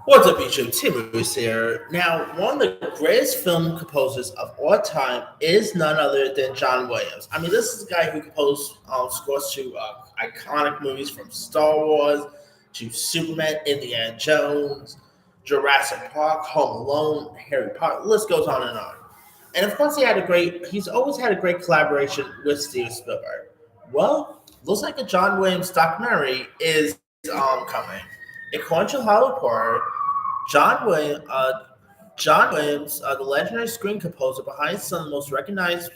What's up, YouTube? Tim Moose here. Now, one of the greatest film composers of all time is none other than John Williams. I mean, this is a guy who composed scores to iconic movies from Star Wars to Superman, Indiana Jones, Jurassic Park, Home Alone, Harry Potter. The list goes on and on. And of course, he's always had a great collaboration with Steven Spielberg. Well, looks like a John Williams documentary is coming. According to Hollywood Reporter, John Williams, John Williams, the legendary screen composer behind some of the most recognized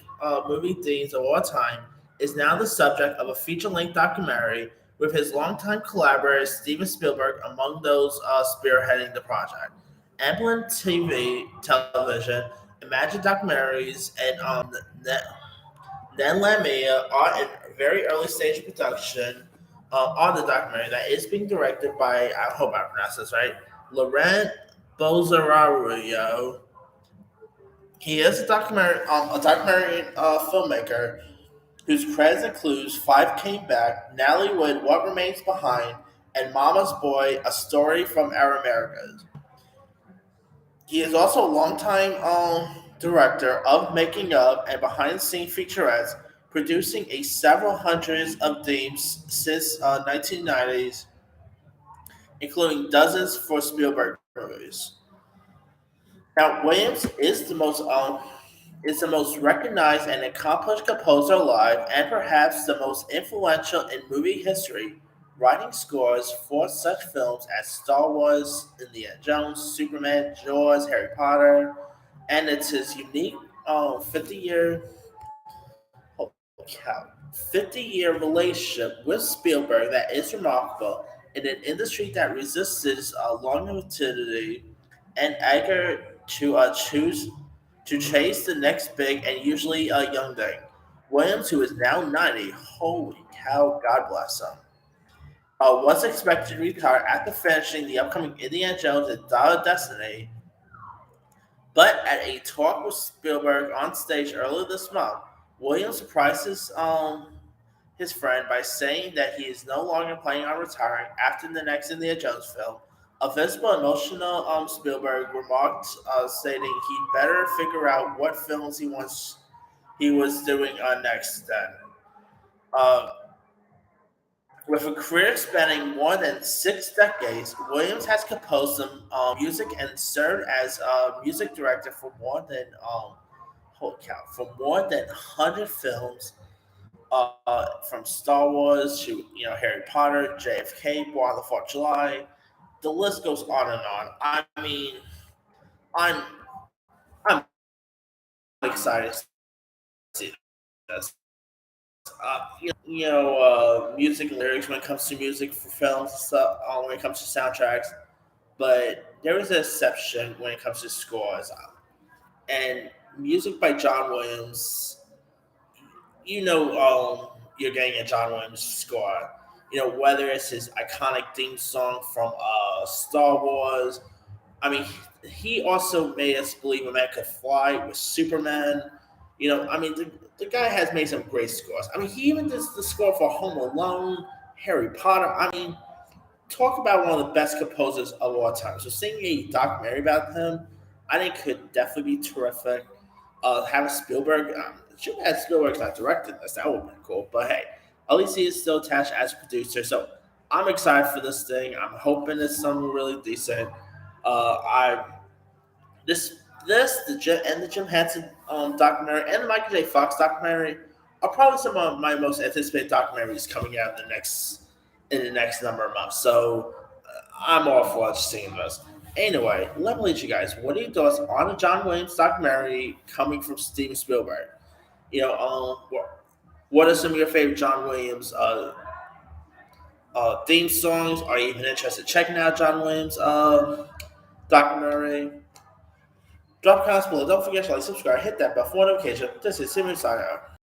movie themes of all time, is now the subject of a feature-length documentary with his longtime collaborator Steven Spielberg among those spearheading the project. Amblin TV, television, Imagine Documentaries, and Netland Media are in very early stage of production on the documentary that is being directed by, I hope I pronounce this right, Laurent Bozarario. He is a documentary filmmaker whose credits includes Five Came Back, Natalie Wood, What Remains Behind, and Mama's Boy, A Story from Our Americas. He is also a longtime director of making of and behind the scenes featurettes, producing a several hundreds of themes since 1990s, including dozens for Spielberg movies. Now, Williams is the most recognized and accomplished composer alive, and perhaps the most influential in movie history, writing scores for such films as Star Wars, Indiana Jones, Superman, Jaws, Harry Potter, and it's his unique 50-year 50-year relationship with Spielberg that is remarkable in an industry that resisted longevity and eager to chase the next big and usually a young thing. Williams, who is now 90, holy cow, God bless him, was expected to retire after finishing the upcoming Indiana Jones and Dial of Destiny, but at a talk with Spielberg on stage earlier this month, Williams surprised his friend by saying that he is no longer planning on retiring after the next Indiana Jones film. A visible emotional Spielberg remarked, stating he'd better figure out what films he was doing next then. Uh, with a career spanning more than 6 decades, Williams has composed some music and served as a music director for more than holy cow, for more than 100 films, from Star Wars to Harry Potter, JFK, Born on the Fourth of July. The list goes on and on. I mean, I'm I'm excited to see this. Music lyrics when it comes to music for films and stuff, when it comes to soundtracks. But there is an exception when it comes to scores. And music by John Williams, you're getting a John Williams score. Whether it's his iconic theme song from Star Wars. I mean, he also made us believe a man could fly with Superman. The guy has made some great scores. I mean, he even did the score for Home Alone, Harry Potter. I mean, talk about one of the best composers of all time. So seeing a documentary about him, I think could definitely be terrific. Having Spielberg, should have had Spielberg's not directing this. That would have been cool. But hey, at least he is still attached as a producer. So I'm excited for this thing. I'm hoping it's something really decent. I this the Jim Henson documentary and the Michael J. Fox documentary are probably some of my most anticipated documentaries coming out in the next number of months. So I'm all for just seeing this. Anyway, let me let you guys. What are your thoughts on the John Williams documentary coming from Steven Spielberg? What are some of your favorite John Williams theme songs? Are you even interested in checking out John Williams documentary? Drop comments below. Don't forget to like, subscribe, hit that bell for notification. This is Simon signing out.